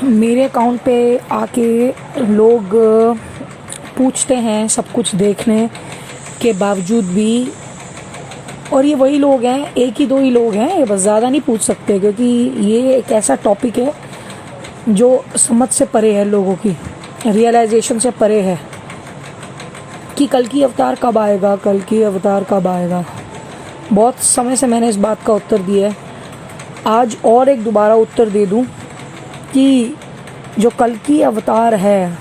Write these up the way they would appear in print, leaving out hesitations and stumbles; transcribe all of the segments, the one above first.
मेरे अकाउंट पे आके लोग पूछते हैं सब कुछ देखने के बावजूद भी, और ये वही लोग हैं, एक ही दो ही लोग हैं, ये बस ज़्यादा नहीं पूछ सकते, क्योंकि ये एक ऐसा टॉपिक है जो समझ से परे है, लोगों की रियलाइजेशन से परे है कि कल की अवतार कब आएगा, कल की अवतार कब आएगा। बहुत समय से मैंने इस बात का उत्तर दिया है, आज और एक दोबारा उत्तर दे दूं कि जो कल की अवतार है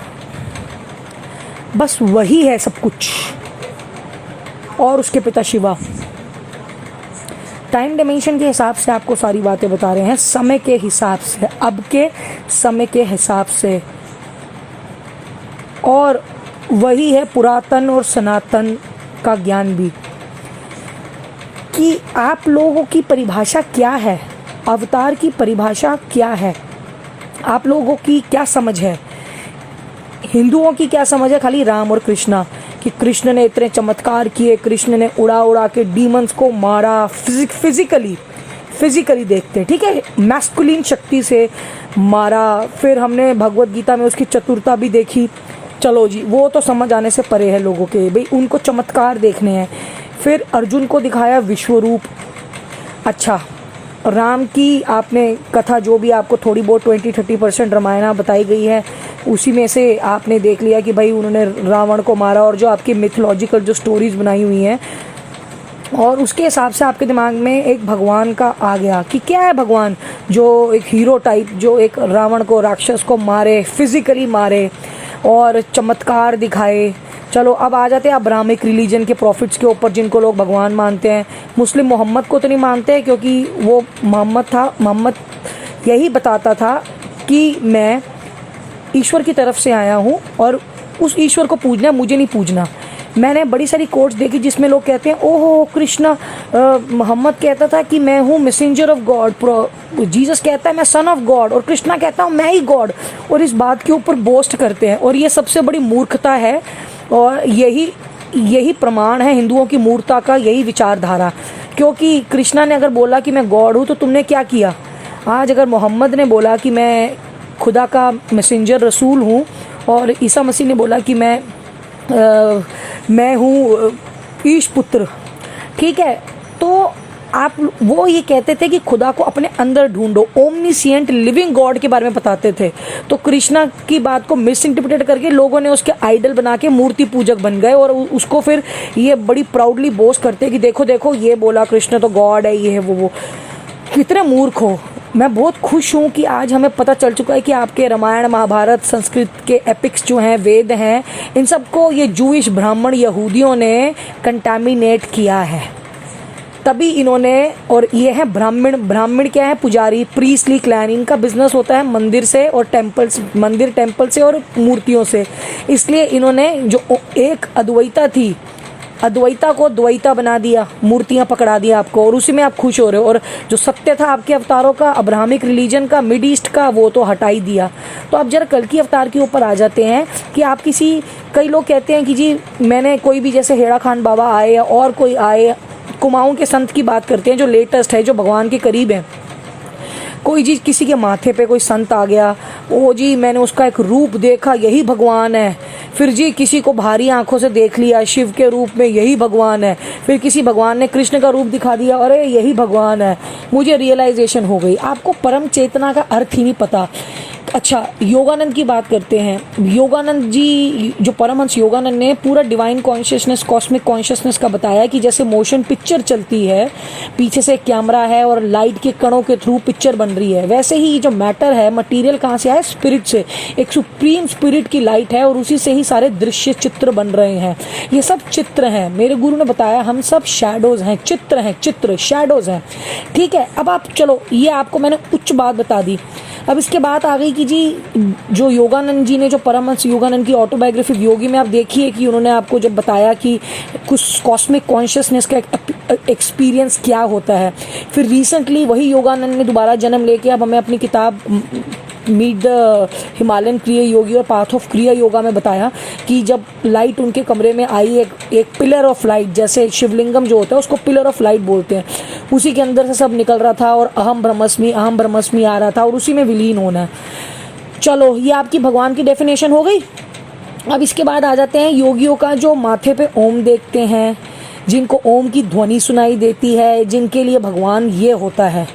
बस वही है सब कुछ, और उसके पिता शिवा। टाइम डायमेंशन के हिसाब से आपको सारी बातें बता रहे हैं, समय के हिसाब से, अब के समय के हिसाब से, और वही है पुरातन और सनातन का ज्ञान भी। कि आप लोगों की परिभाषा क्या है, अवतार की परिभाषा क्या है, आप लोगों की क्या समझ है। हिंदुओं की क्या समझ है, खाली राम और कृष्णा, कि कृष्ण ने इतने चमत्कार किए, कृष्ण ने उड़ा उड़ा के डीमंस को मारा, फिजिकली देखते, ठीक है, मैस्कुलिन शक्ति से मारा। फिर हमने भगवत गीता में उसकी चतुरता भी देखी। चलो जी, वो तो समझ आने से परे है लोगों के, भाई उनको चमत्कार देखने हैं। फिर अर्जुन को दिखाया विश्वरूप। अच्छा, राम की आपने कथा जो भी आपको थोड़ी बहुत 20-30% रामायण बताई गई है, उसी में से आपने देख लिया कि भाई उन्होंने रावण को मारा, और जो आपकी मिथोलॉजिकल जो स्टोरीज बनाई हुई हैं, और उसके हिसाब से आपके दिमाग में एक भगवान का आ गया कि क्या है भगवान, जो एक हीरो टाइप, जो एक रावण को, राक्षस को मारे, फिजिकली मारे और चमत्कार दिखाए। चलो अब आ जाते हैं अब्राहमिक रिलीजन के प्रॉफिट्स के ऊपर, जिनको लोग भगवान मानते हैं। मुस्लिम मोहम्मद को तो नहीं मानते हैं, क्योंकि वो मोहम्मद यही बताता था कि मैं ईश्वर की तरफ से आया हूँ और उस ईश्वर को पूजना, मुझे नहीं पूजना। मैंने बड़ी सारी कोट्स देखी जिसमें लोग कहते हैं ओहो कृष्णा, मोहम्मद कहता था कि मैं हूँ मैसेंजर ऑफ गॉड, जीसस कहता है मैं सन ऑफ गॉड, और कृष्णा कहता हूँ मैं ही गॉड, और इस बात के ऊपर बोस्ट करते हैं। और ये सबसे बड़ी मूर्खता है, और यही प्रमाण है हिंदुओं की मूर्खता का, यही विचारधारा। क्योंकि कृष्णा ने अगर बोला कि मैं गॉड हूँ तो तुमने क्या किया। आज अगर मोहम्मद ने बोला कि मैं खुदा का मैसेंजर रसूल हूँ, और ईसा मसीह ने बोला कि मैं हूँ ईश पुत्र, ठीक है, तो आप वो ये कहते थे कि खुदा को अपने अंदर ढूंढो, ओमनीसिएंट लिविंग गॉड के बारे में बताते थे। तो कृष्णा की बात को मिस इंटरप्रेट करके लोगों ने उसके आइडल बना के मूर्ति पूजक बन गए, और उसको फिर ये बड़ी प्राउडली बोस्ट करते कि देखो देखो ये बोला कृष्ण तो गॉड है, ये है वो। कितने मूर्ख हो। मैं बहुत खुश हूँ कि आज हमें पता चल चुका है कि आपके रामायण, महाभारत, संस्कृत के एपिक्स जो हैं, वेद हैं, इन सबको ये जूइश, ब्राह्मण, यहूदियों ने कंटामिनेट किया है। तभी इन्होंने, और ये है ब्राह्मण क्या है, पुजारी, प्रीस्टली क्लैन, इनका बिजनेस होता है मंदिर से और टेम्पल्स, मंदिर टेम्पल से और मूर्तियों से। इसलिए इन्होंने जो एक अद्वैता थी, अद्वैता को द्वैता बना दिया, मूर्तियां पकड़ा दिया आपको, और उसी में आप खुश हो रहे हो। और जो सत्य था आपके अवतारों का, अब्राहमिक रिलीजन का, मिड ईस्ट का, वो तो हटा ही दिया। तो अब जरा कल की अवतार के ऊपर आ जाते हैं कि आप कई लोग कहते हैं कि जी मैंने कोई भी, जैसे हेड़ा खान बाबा आए या और कोई आए, कुमाऊं के संत की बात करते हैं जो लेटेस्ट है, जो भगवान के करीब है। कोई जी किसी के माथे पे कोई संत आ गया, ओ जी मैंने उसका एक रूप देखा, यही भगवान है। फिर जी किसी को भारी आंखों से देख लिया शिव के रूप में, यही भगवान है। फिर किसी भगवान ने कृष्ण का रूप दिखा दिया, अरे यही भगवान है, मुझे रियलाइजेशन हो गई। आपको परम चेतना का अर्थ ही नहीं पता। अच्छा, योगानंद की बात करते हैं। योगानंद जी, जो परमहंस योगानंद ने पूरा डिवाइन कॉन्शियसनेस, कॉस्मिक कॉन्शियसनेस का बताया कि जैसे मोशन पिक्चर चलती है, पीछे से कैमरा है और लाइट के कणों के थ्रू पिक्चर बन रही है, वैसे ही जो मैटर है, मटेरियल कहाँ से है, स्पिरिट से। एक सुप्रीम स्पिरिट की लाइट है और उसी से ही सारे दृश्य चित्र बन रहे हैं। ये सब चित्र हैं, मेरे गुरु ने बताया हम सब शैडोज हैं, चित्र हैं, चित्र शैडोज हैं, ठीक है। अब आप चलो, ये आपको मैंने उच्च बात बता दी। अब इसके बाद आ गई कि जी जो योगानंद जी ने, जो परमहंस योगानंद की ऑटोबायोग्राफी योगी में आप देखिए कि उन्होंने आपको जब बताया कि कुछ कॉस्मिक कॉन्शियसनेस का एक्सपीरियंस क्या होता है। फिर रिसेंटली वही योगानंद ने दोबारा जन्म लेके अब हमें अपनी किताब मीट द हिमालयन क्रिया योगी और पाथ ऑफ क्रिया योगा में बताया कि जब लाइट उनके कमरे में आई, एक पिलर ऑफ लाइट, जैसे शिवलिंगम जो होता है उसको पिलर ऑफ लाइट बोलते हैं, उसी के अंदर से सब निकल रहा था और अहम ब्रह्मस्मि आ रहा था और उसी में विलीन होना है। चलो ये आपकी भगवान की डेफिनेशन हो गई। अब इसके बाद आ जाते हैं योगियों का, जो माथे पे ओम देखते हैं, जिनको ओम की ध्वनि सुनाई देती है, जिनके लिए भगवान ये होता है।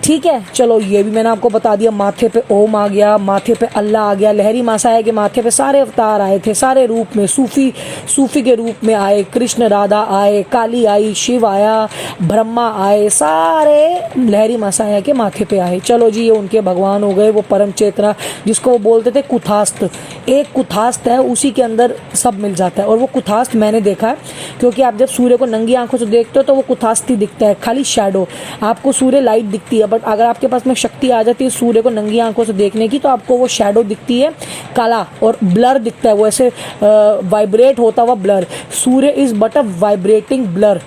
ठीक है, चलो ये भी मैंने आपको बता दिया। माथे पे ओम आ गया, माथे पे अल्लाह आ गया, लहरी मासाया के माथे पे सारे अवतार आए थे, सारे रूप में, सूफी के रूप में आए, कृष्ण राधा आए, काली आई, शिव आया, ब्रह्मा आए, सारे लहरी मासाया के माथे पे आए। चलो जी, ये उनके भगवान हो गए, वो परम चेतना, जिसको वो बोलते थे कुथास्त। एक कुथास्त है, उसी के अंदर सब मिल जाता है। और वो कुथास्त मैंने देखा है, क्योंकि आप जब सूर्य को नंगी आंखों से देखते हो तो वो कुथास्त ही दिखता है, खाली शैडो। आपको सूर्य लाइट दिखती है, बट अगर आपके पास में शक्ति आ जाती है सूर्य को नंगी आंखों से देखने की, तो आपको वो शैडो दिखती है, काला, और ब्लर दिखता है, वो ऐसे वाइब्रेट होता हुआ blur. Surya is but a vibrating blur.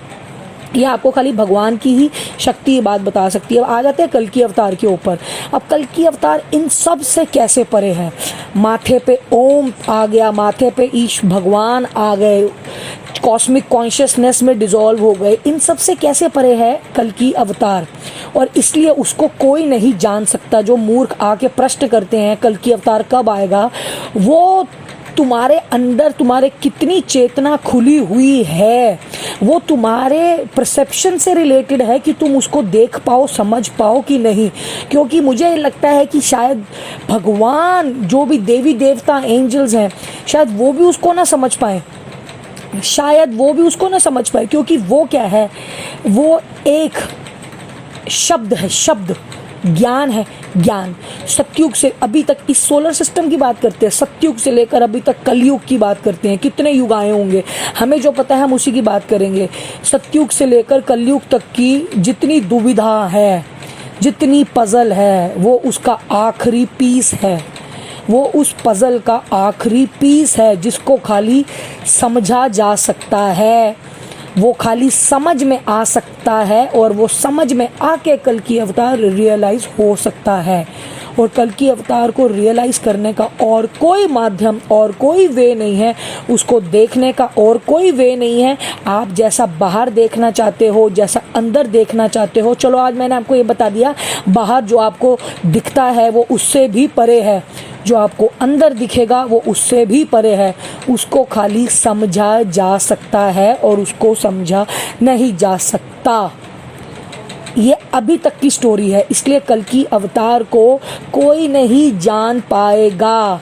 ये आपको खाली भगवान की ही शक्ति बात बता सकती है। अब आ जाते हैं कल की अवतार के ऊपर। अब कल की अवतार इन सब से कैसे परे है? माथे पे ओम आ गया, माथे पे ईश भगवान आ गए, कॉस्मिक कॉन्शियसनेस में डिसॉल्व हो गए। इन सब से कैसे परे है कल की अवतार? और इसलिए उसको कोई नहीं जान सकता। जो मूर्ख आके प्रश्न करते हैं कल की अवतार कब आएगा, वो तुम्हारे अंदर तुम्हारे कितनी चेतना खुली हुई है, वो तुम्हारे परसेप्शन से रिलेटेड है कि तुम उसको देख पाओ, समझ पाओ कि नहीं। क्योंकि मुझे लगता है कि शायद भगवान, जो भी देवी देवता एंजल्स हैं, शायद वो भी उसको ना समझ पाए, शायद वो भी उसको ना समझ पाए। क्योंकि वो क्या है, वो एक शब्द है, शब्द, ज्ञान है, ज्ञान। सतयुग से अभी तक, इस सोलर सिस्टम की बात करते हैं, सतयुग से लेकर अभी तक कलयुग की बात करते हैं, कितने युग आए होंगे, हमें जो पता है हम उसी की बात करेंगे। सतयुग से लेकर कलयुग तक की जितनी दुविधा है, जितनी पजल है, वो उसका आखिरी पीस है, वो उस पजल का आखिरी पीस है, जिसको खाली समझा जा सकता है, वो खाली समझ में आ सकता है, और वो समझ में आके कल की अवतार रियलाइज हो सकता है। और कल की अवतार को रियलाइज करने का और कोई माध्यम और कोई वे नहीं है, उसको देखने का और कोई वे नहीं है। आप जैसा बाहर देखना चाहते हो, जैसा अंदर देखना चाहते हो, चलो आज मैंने आपको ये बता दिया, बाहर जो आपको दिखता है वो उससे भी परे है, जो आपको अंदर दिखेगा वो उससे भी परे है। उसको खाली समझा जा सकता है और उसको समझा नहीं जा सकता। ये अभी तक की स्टोरी है, इसलिए कल की अवतार को कोई नहीं जान पाएगा।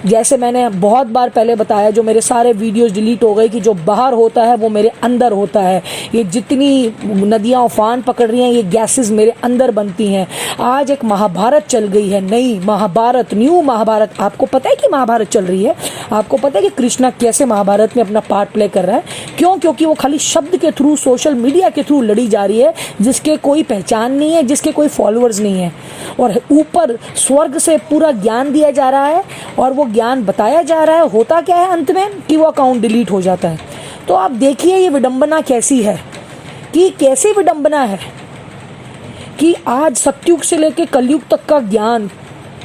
जैसे मैंने बहुत बार पहले बताया, जो मेरे सारे वीडियोस डिलीट हो गए, कि जो बाहर होता है वो मेरे अंदर होता है। ये जितनी नदियाँ उफान पकड़ रही हैं, ये गैसेस मेरे अंदर बनती हैं। आज एक महाभारत चल गई है, नई महाभारत, न्यू महाभारत। आपको पता है कि महाभारत चल रही है? आपको पता है कि कृष्णा कैसे महाभारत में अपना पार्ट प्ले कर रहा है? क्यों? क्योंकि वो खाली शब्द के थ्रू, सोशल मीडिया के थ्रू लड़ी जा रही है, जिसके कोई पहचान नहीं है, जिसके कोई फॉलोअर्स नहीं है। और ऊपर स्वर्ग से पूरा ज्ञान दिया जा रहा है, और वो ज्ञान बताया जा रहा है। होता क्या है अंत में, कि वो अकाउंट डिलीट हो जाता है। तो आप देखिए ये विडंबना कैसी है, कि कैसी विडंबना है कि आज सतयुग से लेकर कलयुग तक का ज्ञान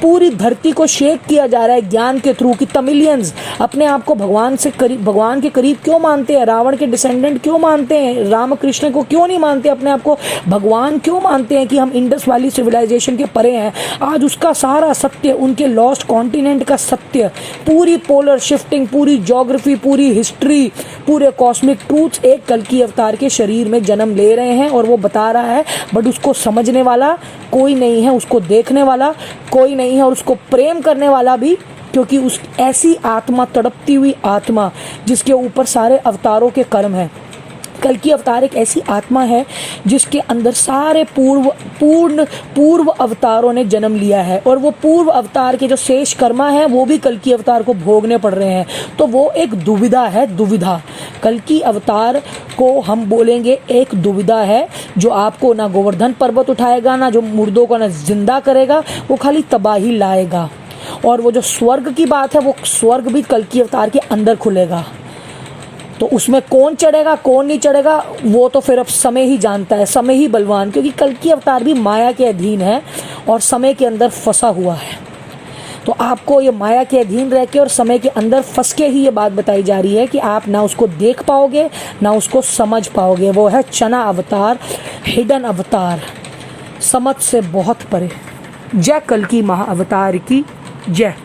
पूरी धरती को शेक किया जा रहा है ज्ञान के थ्रू। कि तमिलियंस अपने आप को भगवान से करीब, भगवान के करीब क्यों मानते हैं, रावण के डिसेंडेंट क्यों मानते हैं, रामकृष्ण को क्यों नहीं मानते, अपने आप को भगवान क्यों मानते हैं, कि हम इंडस वैली सिविलाइजेशन के परे हैं। आज उसका सारा सत्य, उनके लॉस्ट कॉन्टिनेंट का सत्य, पूरी पोलर शिफ्टिंग, पूरी ज्योग्राफी, पूरी हिस्ट्री, पूरे कॉस्मिक ट्रूथ्स एक कल की अवतार के शरीर में जन्म ले रहे हैं, और वो बता रहा है। बट उसको समझने वाला कोई नहीं है, उसको देखने वाला कोई नहीं है, और उसको प्रेम करने वाला भी। क्योंकि उस ऐसी आत्मा, तड़पती हुई आत्मा, जिसके ऊपर सारे अवतारों के कर्म हैं। कल की अवतार एक ऐसी आत्मा है जिसके अंदर सारे पूर्व अवतारों ने जन्म लिया है, और वो पूर्व अवतार के जो शेष कर्मा है वो भी कल की अवतार को भोगने पड़ रहे हैं। तो वो एक दुविधा है, दुविधा। कल की अवतार को हम बोलेंगे एक दुविधा है, जो आपको ना गोवर्धन पर्वत उठाएगा, ना जो मुर्दों को ना जिंदा करेगा, वो खाली तबाही लाएगा। और वो जो स्वर्ग की बात है, वो स्वर्ग भी कल की अवतार के अंदर खुलेगा। तो उसमें कौन चढ़ेगा कौन नहीं चढ़ेगा, वो तो फिर अब समय ही जानता है, समय ही बलवान। क्योंकि कल की अवतार भी माया के अधीन है और समय के अंदर फंसा हुआ है। तो आपको ये माया के अधीन रह के और समय के अंदर फंस के ही ये बात बताई जा रही है कि आप ना उसको देख पाओगे, ना उसको समझ पाओगे। वो है चना अवतार, हिडन अवतार, समझ से बहुत परे। जय कल की महाअवतार की। जय।